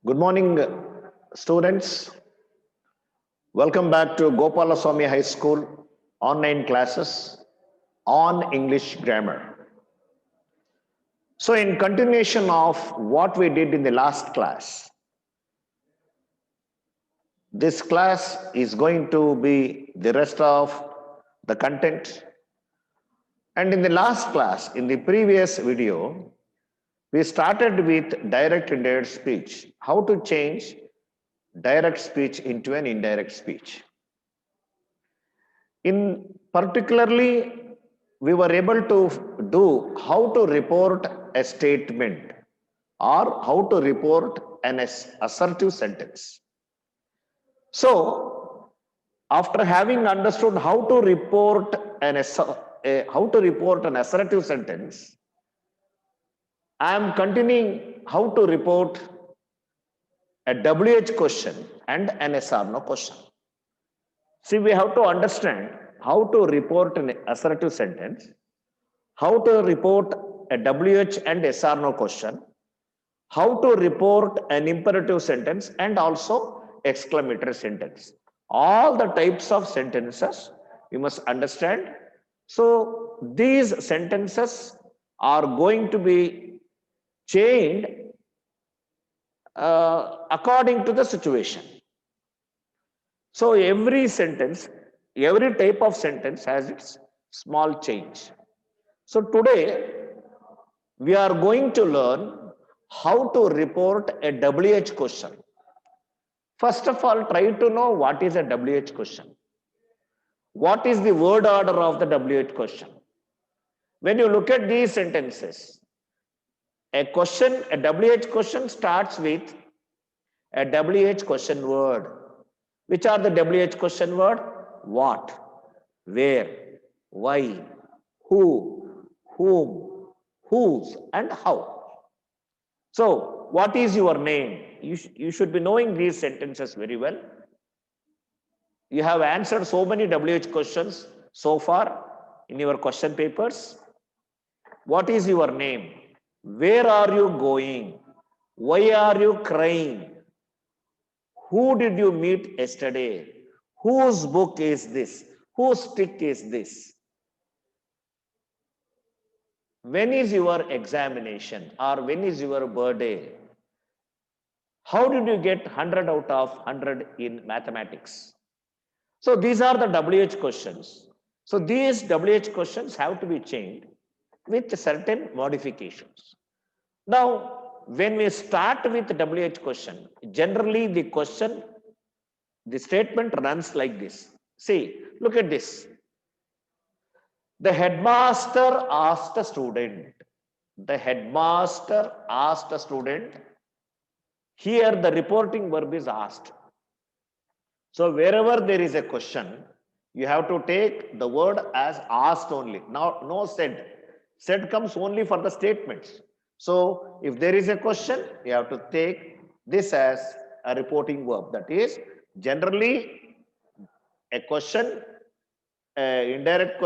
Good morning, students. Welcome back to Gopalaswamy High School online classes on English grammar. So, in continuation of what we did in the last class, this class is going to be the rest of the content. And in the last class, in the previous video, we started with direct indirect speech, how to change direct speech into an indirect speech. In particularly, we were able to do how to report a statement or how to report an assertive sentence. So, after having understood how to report an assertive sentence, I am continuing how to report a WH question and an SR no question. See, we have to understand how to report an assertive sentence, how to report a WH and SR no question, how to report an imperative sentence and also exclamatory sentence. All the types of sentences you must understand. So these sentences are going to be changed according to the situation. So every sentence, every type of sentence has its small change. So today we are going to learn how to report a WH question. First of all, try to know what is a WH question. What is the word order of the WH question? When you look at these sentences, a WH question starts with a WH question word. Which are the WH question word? What, where, why, who, whom, whose, and how. So, what is your name? You should be knowing these sentences very well. You have answered so many WH questions so far in your question papers. What is your name? Where are you going? Why are you crying? Who did you meet yesterday? Whose book is this? Whose stick is this? When is your examination or when is your birthday? How did you get 100 out of 100 in mathematics? So these are the WH questions. So these WH questions have to be changed with certain modifications. Now, when we start with WH question, generally the statement runs like this. See, look at this. The headmaster asked a student. The headmaster asked a student. Here the reporting verb is asked. So wherever there is a question, you have to take the word as asked only. Now, no said. Said comes only for the statements. So if there is a question, you have to take this as a reporting verb. That is generally a question, direct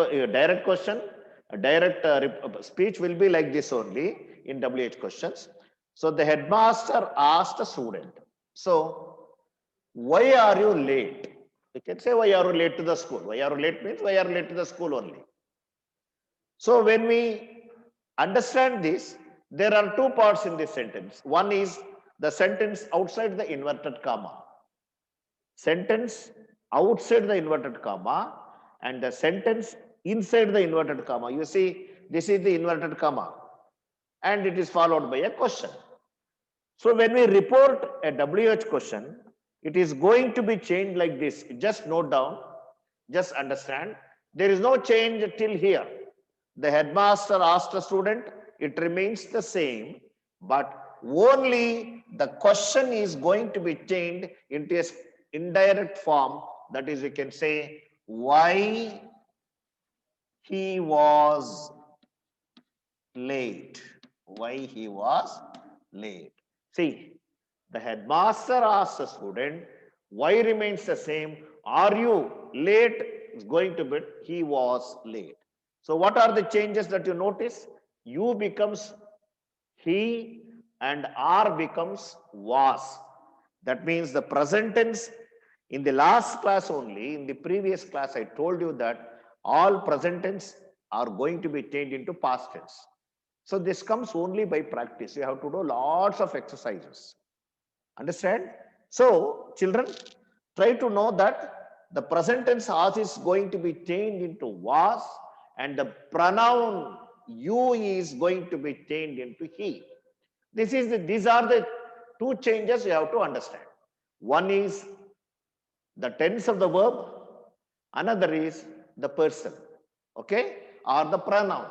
question, a direct speech will be like this only in WH questions. So the headmaster asked the student. So why are you late? You can say why are you late to the school? Why are you late means why are you late to the school only. So when we understand this, there are two parts in this sentence. One is the sentence outside the inverted comma. Sentence outside the inverted comma and the sentence inside the inverted comma. You see, this is the inverted comma and it is followed by a question. So when we report a WH question, it is going to be changed like this. Just note down, just understand. There is no change till here. The headmaster asked a student, it remains the same, but only the question is going to be changed into an indirect form. That is, we can say, why he was late. Why he was late. See, the headmaster asked the student, why remains the same? Are you late? Is going to be, he was late. So what are the changes that you notice? You becomes he and are becomes was. That means the present tense. In the last class only, in the previous class, I told you that all present tense are going to be changed into past tense. So this comes only by practice. You have to do lots of exercises. Understand? So, children, try to know that the present tense as is going to be changed into was, and the pronoun you is going to be changed into he. These are the two changes you have to understand. One is the tense of the verb, another is the person, okay, or the pronoun.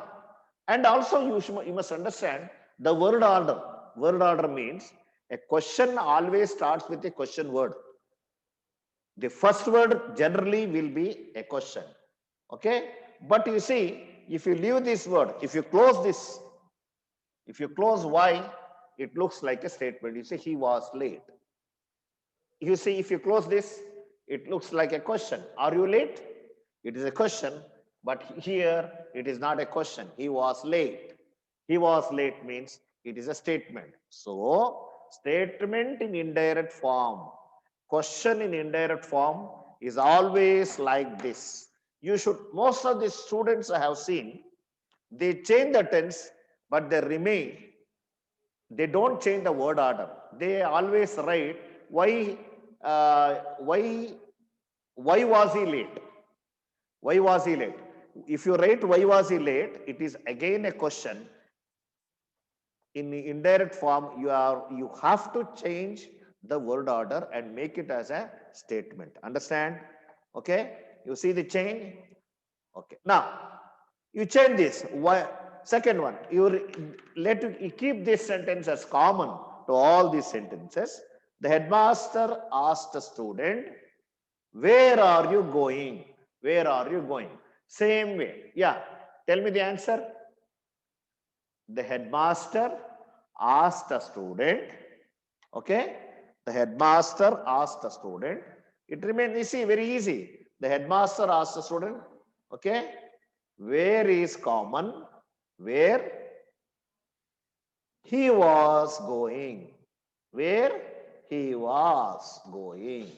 And also you must understand the word order. Word order means a question always starts with a question word. The first word generally will be a question, okay. But you see, if you leave this word, if you close this, if you close why, it looks like a statement. You say he was late. You see, if you close this, it looks like a question. Are you late? It is a question, but here it is not a question. He was late. He was late means it is a statement. So, statement in indirect form, question in indirect form is always like this. You should, most of the students I have seen, they change the tense, but they remain. They don't change the word order. They always write why, why was he late? Why was he late? If you write why was he late, it is again a question. In the indirect form, you have to change the word order and make it as a statement. Understand? Okay? You see the change? Okay. Now, you change this. Why? Second one, you keep this sentence as common to all these sentences. The headmaster asked the student, where are you going? Where are you going? Same way. Yeah. Tell me the answer. The headmaster asked the student. Okay. The headmaster asked the student. It remains easy, very easy. The headmaster asked the student. Okay. Where is common? Where he was going. Where he was going.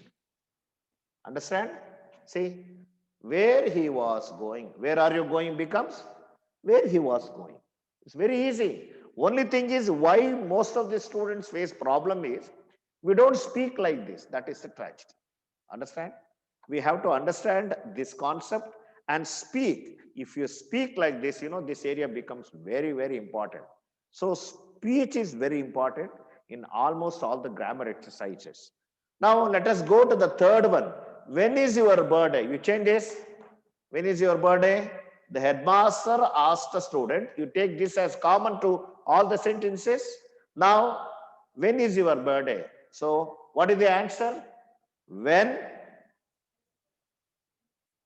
Understand? See, where he was going. Where are you going becomes where he was going. It's very easy. Only thing is why most of the students face problem is we don't speak like this. That is the tragedy. Understand? We have to understand this concept and speak. If you speak like this, you know, this area becomes very, very important. So speech is very important in almost all the grammar exercises. Now let us go to the third one. When is your birthday? You change this. When is your birthday? The headmaster asked the student. You take this as common to all the sentences. Now, when is your birthday? So, what is the answer? When?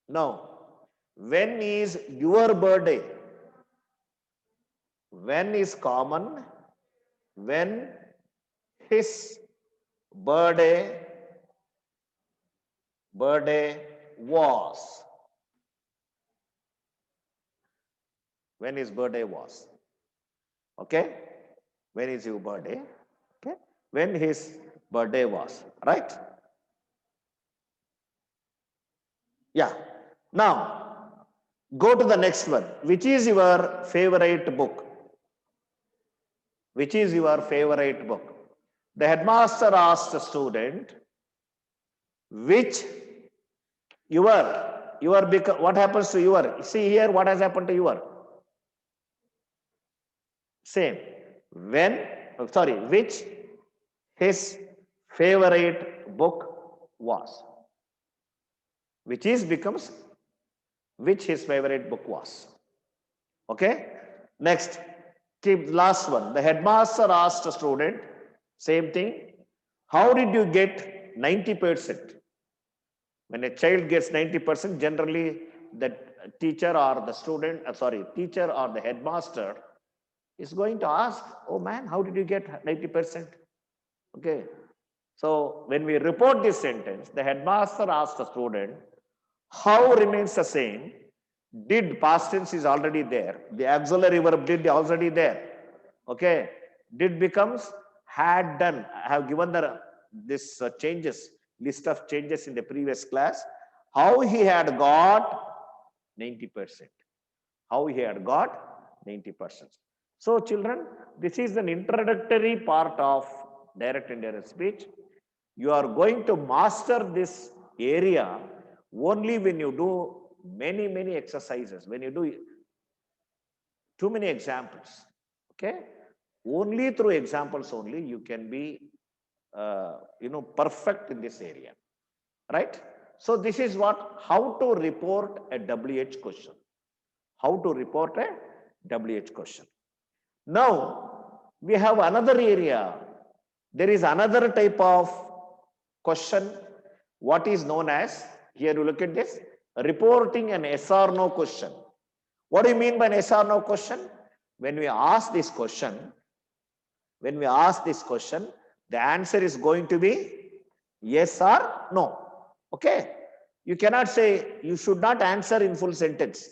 No. When is your birthday? When is common? When his birthday was. When his birthday was. Okay? When is your birthday? Okay? When his birthday was. Right? Yeah. Now, go to the next one. Which is your favorite book? Which is your favorite book? The headmaster asked the student, which what happens to your? See here, what has happened to your? Same. Which his favorite book was. Which is becomes which his favorite book was. Okay? Next, keep last one. The headmaster asked a student, same thing. How did you get 90%? When a child gets 90%, generally the teacher or the student, teacher or the headmaster is going to ask, oh man, how did you get 90%? Okay. So when we report this sentence, the headmaster asked the student, how remains the same? Did, past tense is already there. The auxiliary verb did already there. Okay. Did becomes had done. I have given the this changes, list of changes in the previous class, how he had got 90%. How he had got 90%. So children, this is an introductory part of direct and indirect speech. You are going to master this area only when you do many exercises, when you do too many examples. Okay, only through examples only you can be perfect in this area, right? So this is what, how to report a WH question. How to report a WH question. Now we have another area. There is another type of question, what is known as, here you look at this, reporting an yes or no question. What do you mean by an yes or no question? When we ask this question, the answer is going to be yes or no. Okay. You cannot say, you should not answer in full sentence.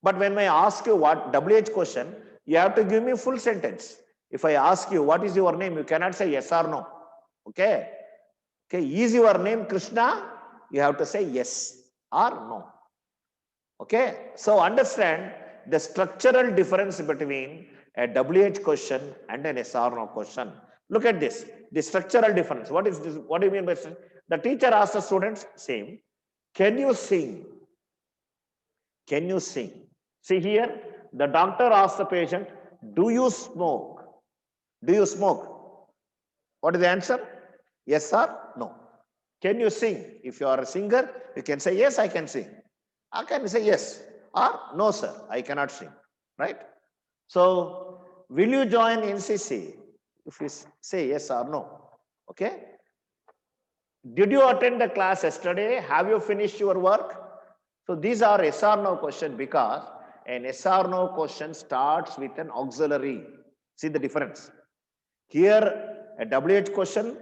But when I ask you what WH question, you have to give me full sentence. If I ask you, what is your name? You cannot say yes or no. Okay. Okay. Is your name Krishna? You have to say yes or no. Okay. So understand the structural difference between a WH question and an yes or no question. Look at this. The structural difference. What is this? What do you mean by this? The teacher asks the students, same. Can you sing? Can you sing? See here, the doctor asks the patient, do you smoke? Do you smoke? What is the answer? Yes or no? Can you sing? If you are a singer, you can say, yes, I can sing. I can say yes or no, sir, I cannot sing. Right? So, will you join NCC? If you say yes or no. Okay? Did you attend the class yesterday? Have you finished your work? So these are yes or no question, because an yes or no question starts with an auxiliary. See the difference. Here a WH question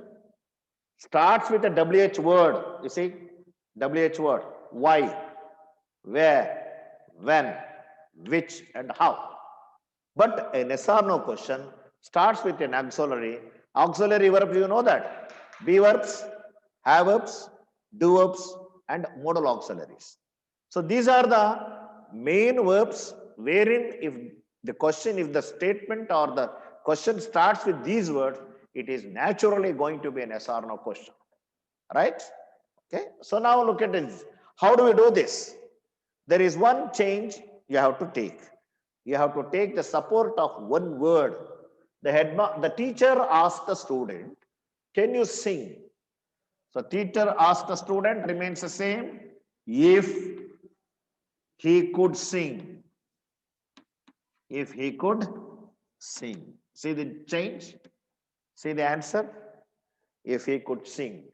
starts with a WH word. You see, WH word. Why, where, when, which and how. But an yes or no question starts with an auxiliary. Auxiliary verb, you know that. Be verbs, have verbs, do verbs and modal auxiliaries. So these are the main verbs wherein if the statement or the question starts with these words, it is naturally going to be an yes or no question. Right? Okay. So now look at this. How do we do this? There is one change you have to take. You have to take the support of one word. The teacher asked the student, can you sing? So teacher asked the student, remains the same. If he could sing. If he could sing. See the change? See the answer? If he could sing.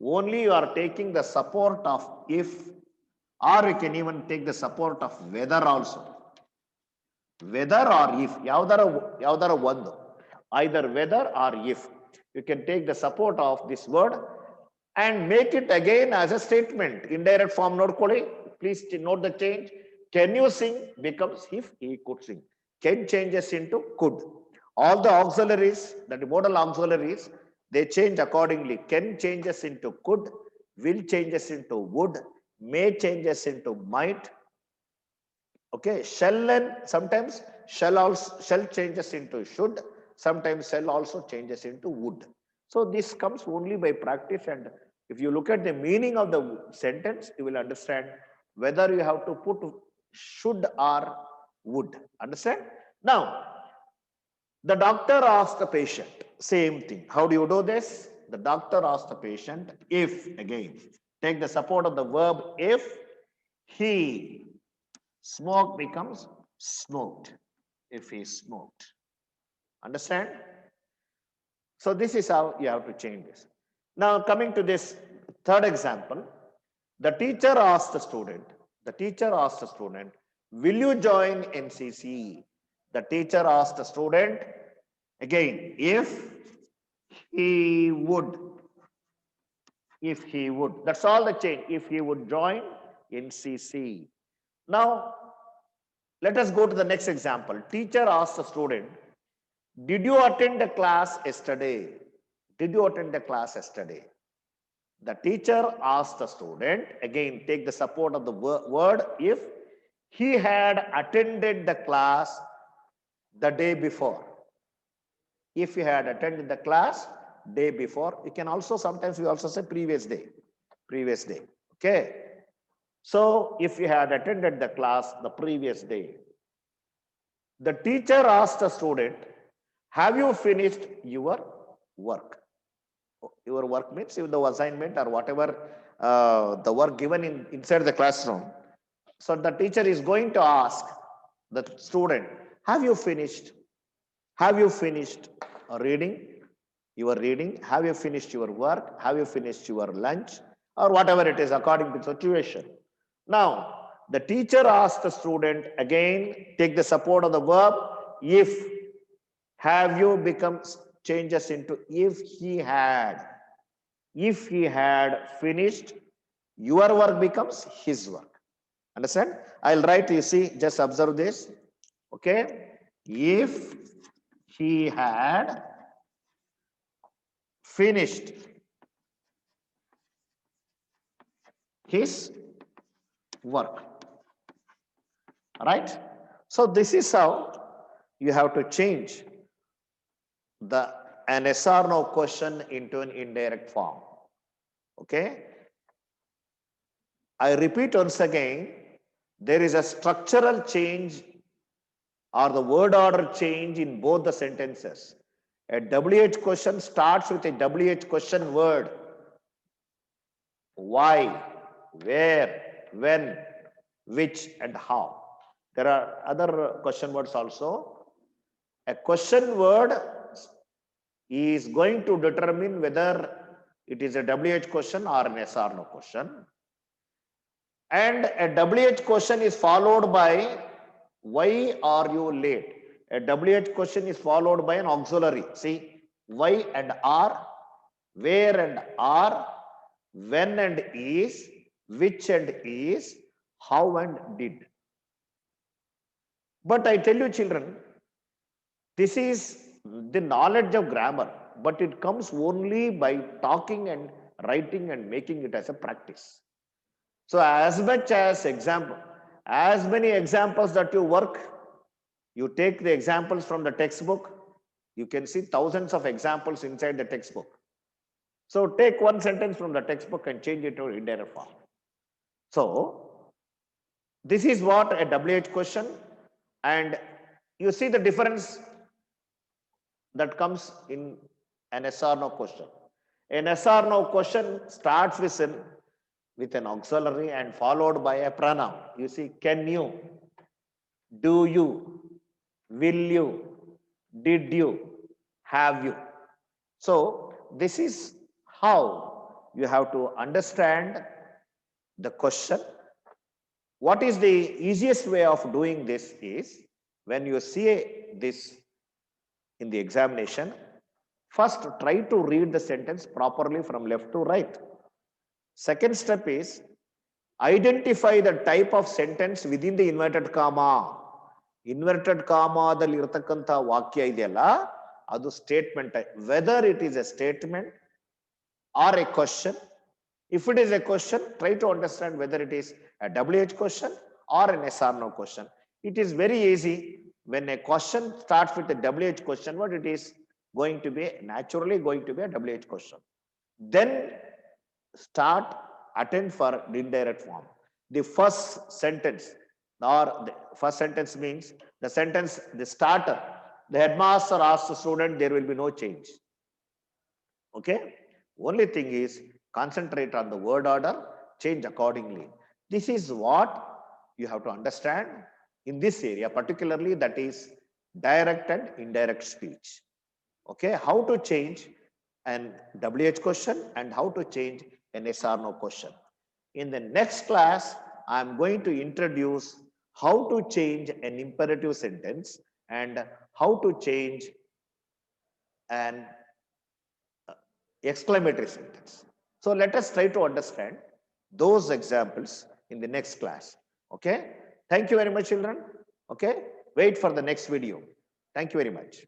Only you are taking the support of if, or you can even take the support of whether also. Whether or if, yaudara one. Either whether or if. You can take the support of this word and make it again as a statement. Indirect form note koli. Please note the change. Can you sing becomes if he could sing. Can changes into could. All the auxiliaries, the modal auxiliaries, they change accordingly. Can changes into could, will changes into would, may changes into might. Okay, shall and sometimes shall changes into should, sometimes shall also changes into would. So this comes only by practice, and if you look at the meaning of the sentence, you will understand whether you have to put should or would. Understand? Now, the doctor asks the patient, same thing. How do you do this? The doctor asks the patient if, again, take the support of the verb if, he smoke becomes smoked, if he smoked. Understand? So this is how you have to change this. Now coming to this third example, the teacher asked the student, will you join NCC? The teacher asked the student, again, if he would, that's all the change, if he would join NCC. Now, let us go to the next example. Teacher asked the student, did you attend the class yesterday? Did you attend the class yesterday? The teacher asked the student, again take the support of the word if he had attended the class the day before. If he had attended the class day before, you can also sometimes we also say previous day. Previous day. Okay. So if you had attended the class the previous day, the teacher asked the student, have you finished your work? Your work means the assignment or whatever the work given inside the classroom. So the teacher is going to ask the student, have you finished? Have you finished reading? Your reading? Have you finished your work? Have you finished your lunch? Or whatever it is according to the situation. Now, the teacher asks the student again, take the support of the verb, if. Have you become changes into if he had. If he had finished, your work becomes his work. Understand? I'll write, you see, just observe this. Okay. If he had finished his work. Right? So this is how you have to change an yes or no question into an indirect form. Okay. I repeat once again, there is a structural change or the word order change in both the sentences. A WH question starts with a WH question word. Why, where, when, which, and how. There are other question words also. A question word is going to determine whether it is a WH question or an yes or no question. And a WH question is followed by why are you late? A WH question is followed by an auxiliary. See, why and are, where and are, when and is, which and is, how and did. But I tell you children, this is the knowledge of grammar, but it comes only by talking and writing and making it as a practice. So as much as example, as many examples that you work, you take the examples from the textbook, you can see thousands of examples inside the textbook. So take one sentence from the textbook and change it to indirect form. So this is what a WH question, and you see the difference that comes in an yes or no question. An yes or no question starts with an auxiliary and followed by a pronoun. You see, can you, do you, will you, did you, have you. So this is how you have to understand the question. What is the easiest way of doing this is, when you see this in the examination, first try to read the sentence properly from left to right. Second step is identify the type of sentence within the inverted comma. Inverted comma dalli irattakanta vakya ideyalla adu statement, whether it is a statement or a question. If it is a question, try to understand whether it is a WH question or an yes or no question. It is very easy. When a question starts with a WH question, what it is going to be, naturally going to be a WH question. Then start attend for the indirect form. The first sentence means the sentence, the starter, the headmaster asks the student, there will be no change. Okay. Only thing is concentrate on the word order, change accordingly. This is what you have to understand in this area, particularly that is direct and indirect speech. Okay. How to change an WH question and how to change an yes or no question. In the next class, I am going to introduce how to change an imperative sentence and how to change an exclamatory sentence. So let us try to understand those examples in the next class. Okay. Thank you very much, children. Okay. Wait for the next video. Thank you very much.